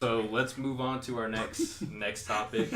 So let's move on to our next topic,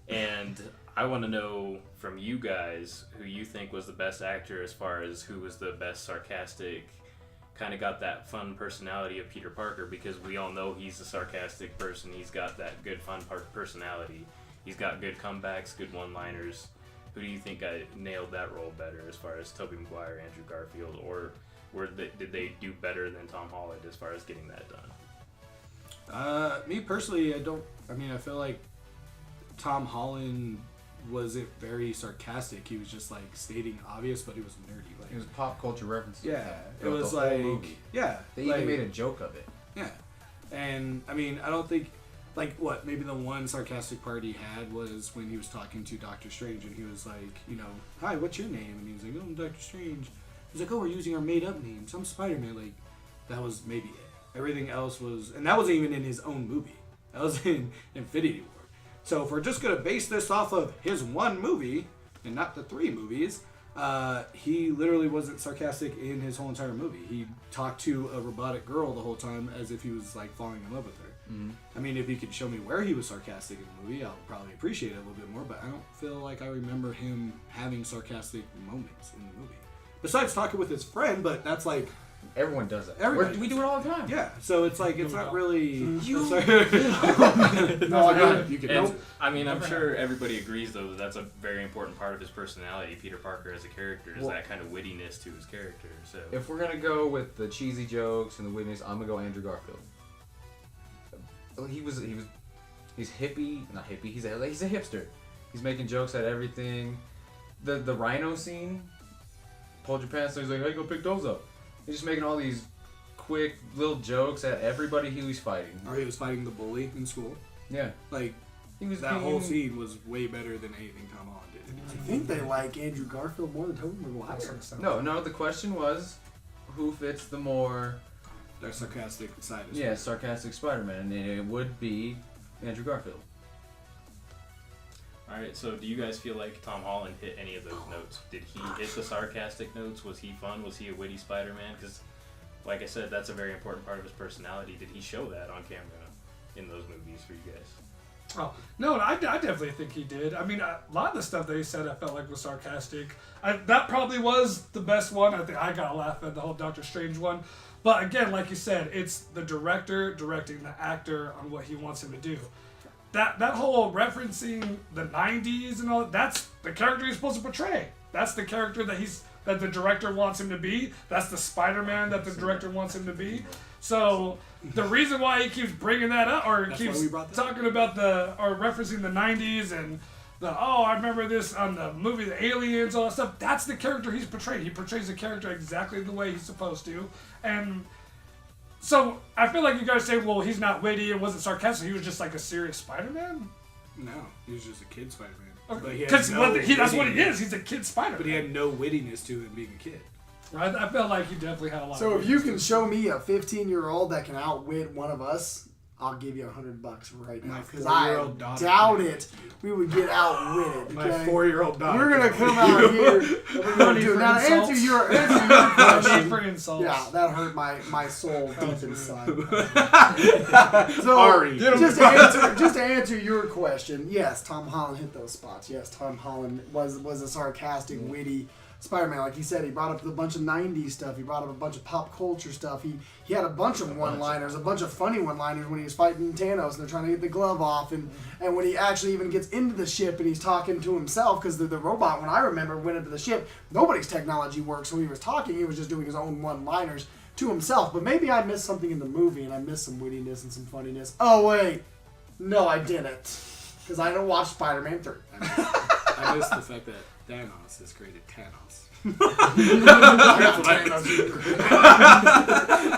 and I want to know from you guys who you think was the best actor as far as who was the best sarcastic, kind of got that fun personality of Peter Parker, because we all know he's a sarcastic person. He's got that good fun personality. He's got good comebacks, good one-liners. Who do you think nailed that role better as far as Tobey Maguire, Andrew Garfield, or did they do better than Tom Holland as far as getting that done? Me personally, I feel like Tom Holland wasn't very sarcastic. He was just like stating obvious, but he was nerdy. Like, it was pop culture references. Yeah, it was like movie. Yeah, they even made a joke of it. Yeah, and I mean, I don't think like what maybe the one sarcastic part he had was when he was talking to Doctor Strange, and he was like, you know, hi, what's your name? And he was like, oh, I'm Doctor Strange. He's like, oh, we're using our made up names. I'm Spider-Man. Like, that was maybe it. Everything else was, and that wasn't even in his own movie. That was in Infinity War. So if we're just going to base this off of his one movie, and not the 3 movies, he literally wasn't sarcastic in his whole entire movie. He talked to a robotic girl the whole time as if he was like falling in love with her. Mm-hmm. I mean, if you could show me where he was sarcastic in the movie, I'll probably appreciate it a little bit more, but I don't feel like I remember him having sarcastic moments in the movie. Besides talking with his friend, but that's like... Everyone does it. We do it all the time. Yeah, so it's like, it's not really... You can. I mean, I'm sure everybody agrees, though, that that's a very important part of his personality. Peter Parker as a character is that kind of wittiness to his character. So if we're going to go with the cheesy jokes and the wittiness, I'm going to go Andrew Garfield. He's hippie, not hippie, he's a hipster. He's making jokes at everything. The rhino scene, pulled your pants, so he's like, hey, go pick those up. He's just making all these quick little jokes at everybody he was fighting. Or he was fighting the bully in school. Yeah. Like, that whole scene was way better than anything Tom Holland did. I think they like Andrew Garfield more than Tobey Maguire. No, the question was, who fits the more... Their sarcastic side. Yeah, sarcastic Spider-Man, and it would be Andrew Garfield. Alright, so do you guys feel like Tom Holland hit any of those notes? Did he hit the sarcastic notes? Was he fun? Was he a witty Spider-Man? Because, like I said, that's a very important part of his personality. Did he show that on camera in those movies for you guys? Oh, no, I definitely think he did. I mean, a lot of the stuff that he said I felt like was sarcastic. That probably was the best one. I think I got a laugh at the whole Doctor Strange one. But again, like you said, it's the director directing the actor on what he wants him to do. That whole referencing the 90s and all, that's the character he's supposed to portray. That's the character that the director wants him to be. That's the Spider-Man that the director wants him to be. So the reason why he keeps bringing that up, or keeps talking about or referencing the 90s and I remember this on the movie The Aliens, all that stuff, that's the character he's portrayed. He portrays the character exactly the way he's supposed to. And so I feel like you guys say, well, he's not witty and wasn't sarcastic. He was just like a serious Spider-Man? No, he was just a kid Spider-Man. Okay. Because that's what he is. He's a kid Spider-Man. But he had no wittiness to him being a kid. I felt like he definitely had a lot of So if you can show me a 15-year-old that can outwit one of us, I'll give you $100 right now. Because I doubt it we would get outwitted. My 4-year-old daughter. We're going to come out here and we're going to do... Now, answer your question. For insults. Yeah, that hurt my soul deep inside. So, Ari. just to answer your question, yes, Tom Holland hit those spots. Yes, Tom Holland was a sarcastic, witty Spider-Man. Like he said, he brought up a bunch of 90s stuff. He brought up a bunch of pop culture stuff. He had a bunch of one-liners, a bunch of funny one-liners when he was fighting Thanos and they're trying to get the glove off. And when he actually even gets into the ship and he's talking to himself, because the robot, when I remember, went into the ship, nobody's technology worked. So when he was talking, he was just doing his own one-liners to himself. But maybe I missed something in the movie and I missed some wittiness and some funniness. Oh, wait. No, I didn't. Because I don't watch Spider-Man 3. I missed the fact that Thanos has created Thanos.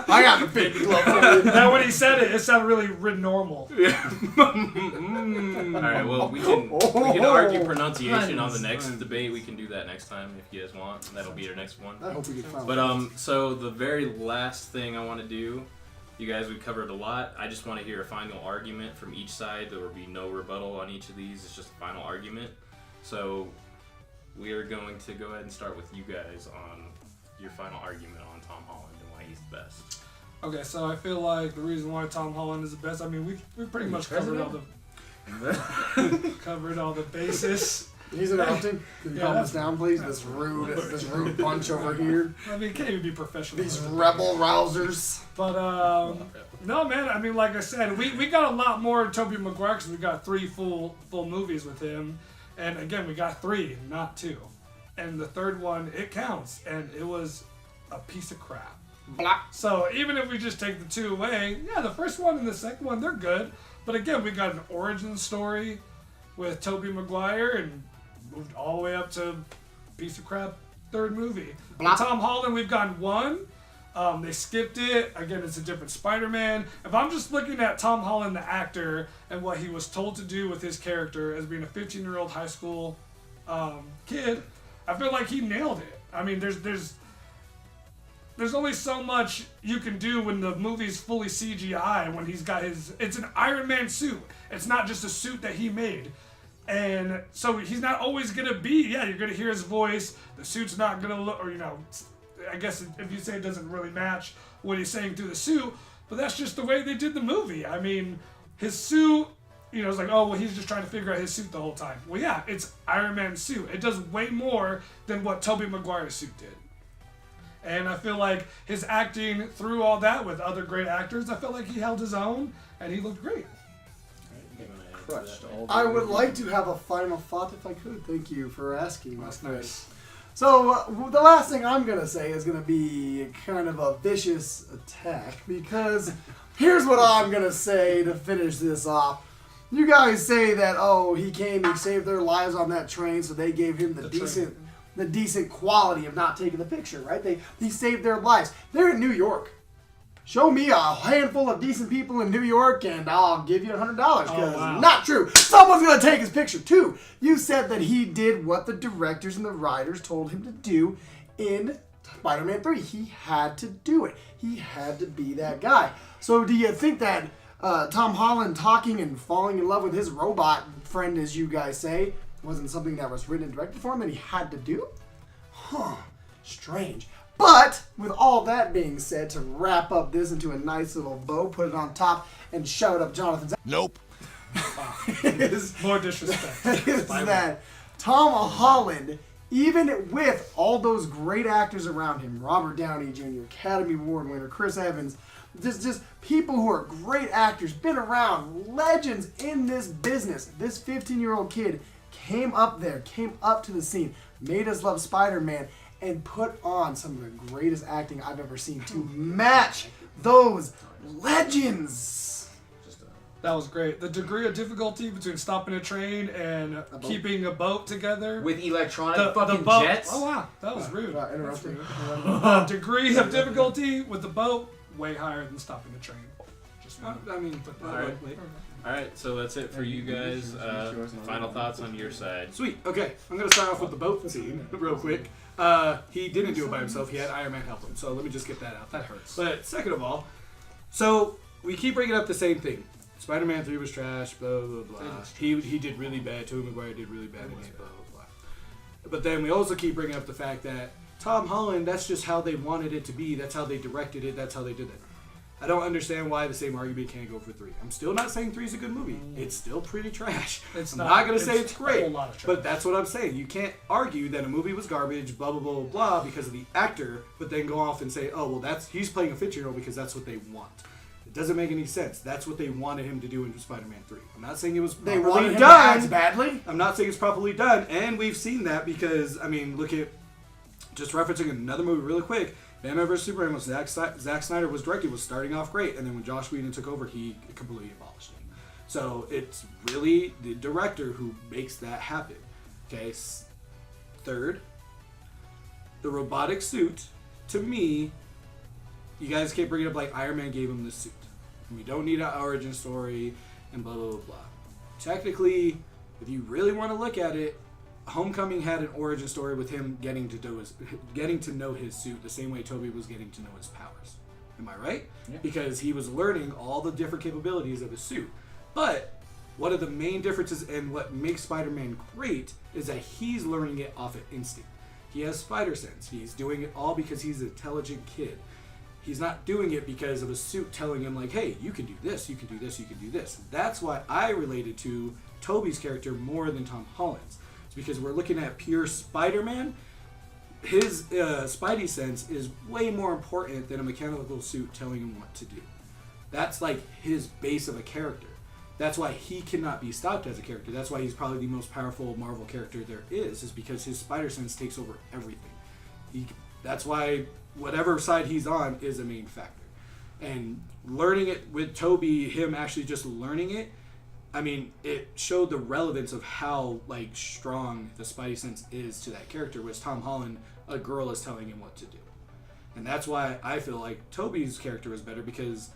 I got the big glove. Now when he said it sounded really normal. Yeah. Alright, well, we can argue pronunciation on the next debate. We can do that next time if you guys want. That'll be our next one. I hope we get found. But so the very last thing I want to do, you guys, we've covered a lot. I just want to hear a final argument from each side. There will be no rebuttal on each of these. It's just a final argument. So we are going to go ahead and start with you guys on your final argument on Tom Holland and why he's the best. Okay, so I feel like the reason why Tom Holland is the best. I mean, we pretty much covered all the bases. He's interrupting. Can you calm this down, please? This rude bunch over here. I mean, can't even be professional. These rebel rousers. But no, man. I mean, like I said, we got a lot more Tobey Maguire because we got 3 full movies with him, and again, we got 3, not 2, and the third one it counts, and it was a piece of crap. Blah. So even if we just take the 2 away, yeah, the first one and the second one they're good, but again, we got an origin story with Tobey Maguire and moved all the way up to piece of crap third movie. With Tom Holland, we've gotten 1. They skipped it. Again, it's a different Spider-Man. If I'm just looking at Tom Holland, the actor, and what he was told to do with his character as being a 15-year-old high school kid, I feel like he nailed it. I mean, there's only so much you can do when the movie's fully CGI, when he's got it's an Iron Man suit. It's not just a suit that he made. And so he's not always going to be, you're going to hear his voice. The suit's not going to look, or, I guess if you say it doesn't really match what he's saying through the suit, but that's just the way they did the movie. I mean, his suit, it's like, oh, well, he's just trying to figure out his suit the whole time. Well, yeah, it's Iron Man's suit. It does way more than what Tobey Maguire's suit did. And I feel like his acting through all that with other great actors, I felt like he held his own, and he looked great. I would like to have a final thought if I could. Thank you for asking. That's nice. So the last thing I'm going to say is going to be kind of a vicious attack, because here's what I'm going to say to finish this off. You guys say that, he came, he saved their lives on that train, so they gave him the decent quality of not taking the picture, right? He saved their lives. They're in New York. Show me a handful of decent people in New York and I'll give you $100, because not true. Someone's going to take his picture too. You said that he did what the directors and the writers told him to do in Spider-Man 3. He had to do it. He had to be that guy. So do you think that Tom Holland talking and falling in love with his robot friend, as you guys say, wasn't something that was written and directed for him that he had to do? Strange. But with all that being said, to wrap up this into a nice little bow, put it on top, and shove it up Jonathan's ass. Nope. More disrespect. Is that Tom Holland, even with all those great actors around him, Robert Downey Jr., Academy Award winner, Chris Evans, just people who are great actors, been around, legends in this business. This 15-year-old kid came up to the scene, made us love Spider-Man, and put on some of the greatest acting I've ever seen to match those legends. That was great. The degree of difficulty between stopping a train and keeping a boat together. With electronic the fucking boat, jets? Oh, wow. That was rude. Interrupting. The degree of difficulty with the boat, way higher than stopping the train. Just All right, so that's it for you guys. Final thoughts on your side. Sweet. Okay, I'm going to start off with the boat scene real quick. He didn't do it by himself. He had Iron Man help him. So let me just get that out. That hurts. But second of all, so we keep bringing up the same thing. Spider-Man 3 was trash, blah, blah, blah. He did really bad. Tobey Maguire did really bad in it, blah, blah, blah. But then we also keep bringing up the fact that Tom Holland, that's just how they wanted it to be. That's how they directed it. That's how they did it. I don't understand why the same argument can't go for 3. I'm still not saying 3 is a good movie. It's still pretty trash. I'm not going to say it's great, but that's what I'm saying. You can't argue that a movie was garbage, blah, blah, blah, blah, blah, because of the actor, but then go off and say, oh, well, he's playing a 15-year-old because that's what they want. It doesn't make any sense. That's what they wanted him to do in Spider-Man 3. I'm not saying it was properly done. Badly. I'm not saying it's properly done, and we've seen that because, look at, just referencing another movie really quick, Batman vs. Superman, was Zack Snyder was directing, was starting off great, and then when Josh Whedon took over, he completely abolished it. So it's really the director who makes that happen. Okay, third, the robotic suit, to me, you guys can't bring it up like Iron Man gave him this suit. We don't need an origin story, and blah, blah, blah, blah. Technically, if you really want to look at it, Homecoming had an origin story with him getting to know his suit the same way Tobey was getting to know his powers. Am I right? Yeah. Because he was learning all the different capabilities of his suit. But one of the main differences and what makes Spider-Man great is that he's learning it off of instinct. He has spider sense. He's doing it all because he's an intelligent kid. He's not doing it because of a suit telling him like, hey, you can do this, you can do this, you can do this. That's why I related to Tobey's character more than Tom Holland's. It's because we're looking at pure Spider-Man. His Spidey sense is way more important than a mechanical suit telling him what to do. That's like his base of a character. That's why he cannot be stopped as a character. That's why he's probably the most powerful Marvel character there is because his spider sense takes over everything. That's why whatever side he's on is a main factor. And learning it with Tobey, him actually just learning it, I mean, it showed the relevance of how like strong the Spidey sense is to that character. Whereas Tom Holland, a girl is telling him what to do, and that's why I feel like Tobey's character was better because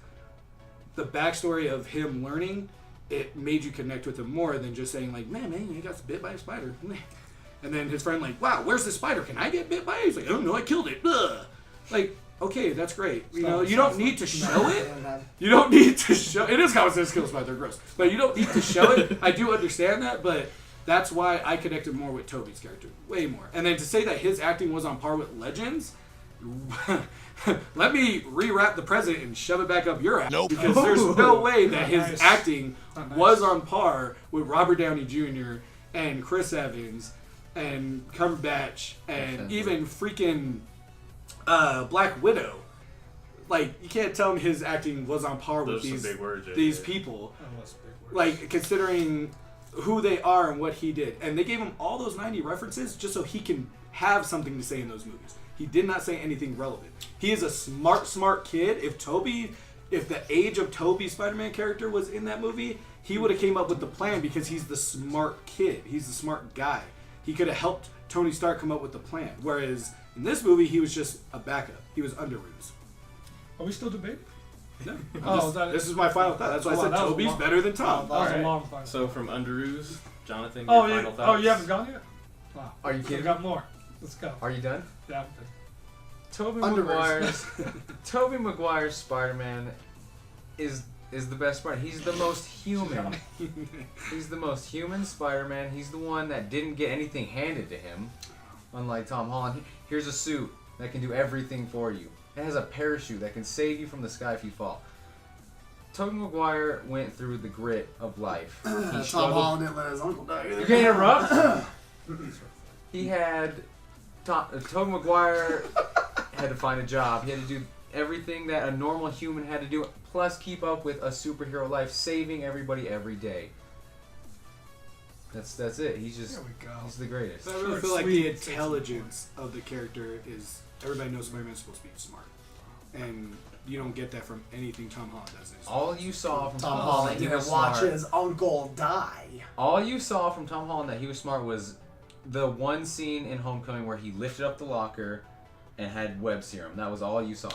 the backstory of him learning it made you connect with him more than just saying like, man, he got bit by a spider, and then his friend like, wow, where's the spider? Can I get bit by it? He's like, I don't know, I killed it. Ugh. Like, okay, that's great. You know, you don't need to show it. You don't need to show. It is common sense kills by they're gross, but you don't need to show it. I do understand that, but that's why I connected more with Tobey's character, way more. And then to say that his acting was on par with Legends, let me rewrap the president and shove it back up your ass. Nope. Because there's no way that his acting was on par with Robert Downey Jr. and Chris Evans and Cumberbatch and even freaking Black Widow. Like, you can't tell me his acting was on par with these people. Like, considering who they are and what he did. And they gave him all those 90 references just so he can have something to say in those movies. He did not say anything relevant. He is a smart kid. If the age of Tobey's Spider-Man character was in that movie, he would have came up with the plan because he's the smart kid. He's the smart guy. He could have helped Tony Stark come up with the plan. Whereas in this movie, he was just a backup. He was under ruse. Are we still debating? No. This is my final thought. That's why I said Tobey's better than Tom. That was a long final. So from Underoos, Jonathan, your final thoughts? Oh, you haven't gone yet? Wow. Are you kidding? We've got more. Let's go. Are you done? Yeah, I'm Tobey Maguire's Spider-Man is the best Spider. He's the most human. He's the most human Spider-Man. He's the one that didn't get anything handed to him, unlike Tom Holland. Here's a suit that can do everything for you. It has a parachute that can save you from the sky if you fall. Tobey Maguire went through the grit of life. Tom Holland didn't let his uncle die either. You can't interrupt. He had Tobey Maguire had to find a job. He had to do everything that a normal human had to do, plus keep up with a superhero life, saving everybody every day. That's it. He's he's the greatest. I really feel like the intelligence of the character is everybody knows Spider-Man's supposed to be smart, and you don't get that from anything Tom Holland does. All you saw from Tom Holland didn't watch his uncle die. All you saw from Tom Holland that he was smart was the one scene in Homecoming where he lifted up the locker and had web serum. That was all you saw.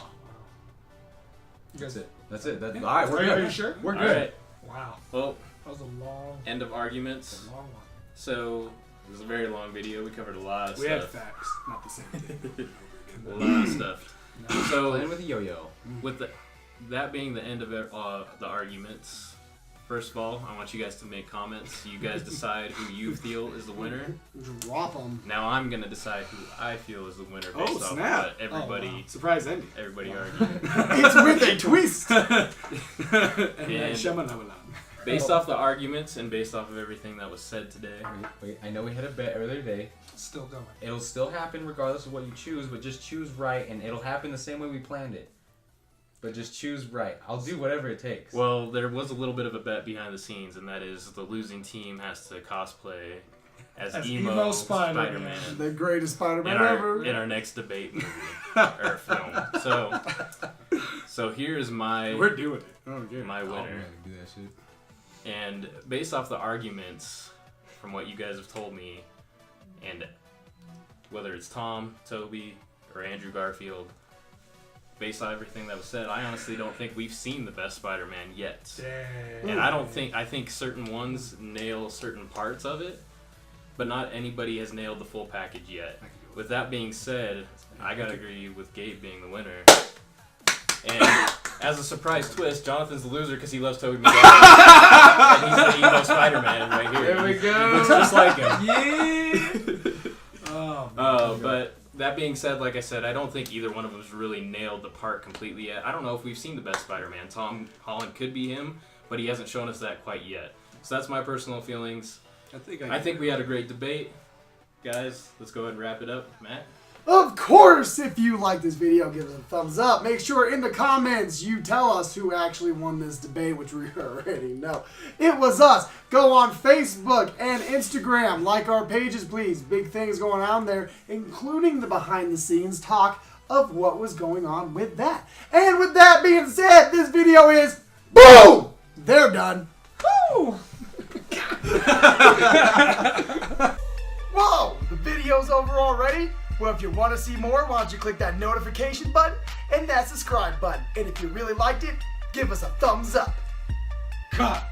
That's it. All right, we're good. Are you sure? We're good. All right. Wow. Well, that was a long. End of arguments. That's a long one. So it was a very long video. We covered a lot of we stuff. had facts, not the same thing. A lot of stuff. So Playing with a yo-yo. with that being the end of the arguments. First of all, I want you guys to make comments. You guys decide who you feel is the winner. Drop them. Now I'm gonna decide who I feel is the winner based off snap. what everybody Surprise ending. argued. It's with a twist. And based off the arguments and based off of everything that was said today. Wait, I know we had a bet earlier today. Still going. It'll still happen regardless of what you choose, but just choose right, and it'll happen the same way we planned it. But just choose right. I'll do whatever it takes. Well, there was a little bit of a bet behind the scenes, and that is the losing team has to cosplay as emo Spider-Man. The greatest Spider-Man ever. In our next debate movie or film. So here's my We're doing it. my winner. Do that shit. And based off the arguments from what you guys have told me, and whether it's Tom, Tobey, or Andrew Garfield, based on everything that was said, I honestly don't think we've seen the best Spider-Man yet. Dang. And I think certain ones nail certain parts of it, but not anybody has nailed the full package yet. With that being said, I gotta agree with Gabe being the winner. And as a surprise twist, Jonathan's the loser because he loves Tobey Maguire. And he's the emo Spider-Man right here. There we go. He looks just like him. Yeah. Oh, But that being being said, like I said, I don't think either one of them's really nailed the part completely yet. I don't know if we've seen the best Spider-Man. Tom Holland could be him, but he hasn't shown us that quite yet. So that's my personal feelings. I think we had a great debate. Guys, let's go ahead and wrap it up. Matt? Of course, if you like this video, give us a thumbs up. Make sure in the comments you tell us who actually won this debate, which we already know. It was us. Go on Facebook and Instagram. Like our pages, please. Big things going on there, including the behind-the-scenes talk of what was going on with that. And with that being said, this video is BOOM! They're done. Woo! Whoa! The video's over already? Well, if you want to see more, why don't you click that notification button and that subscribe button. And if you really liked it, give us a thumbs up. Cut.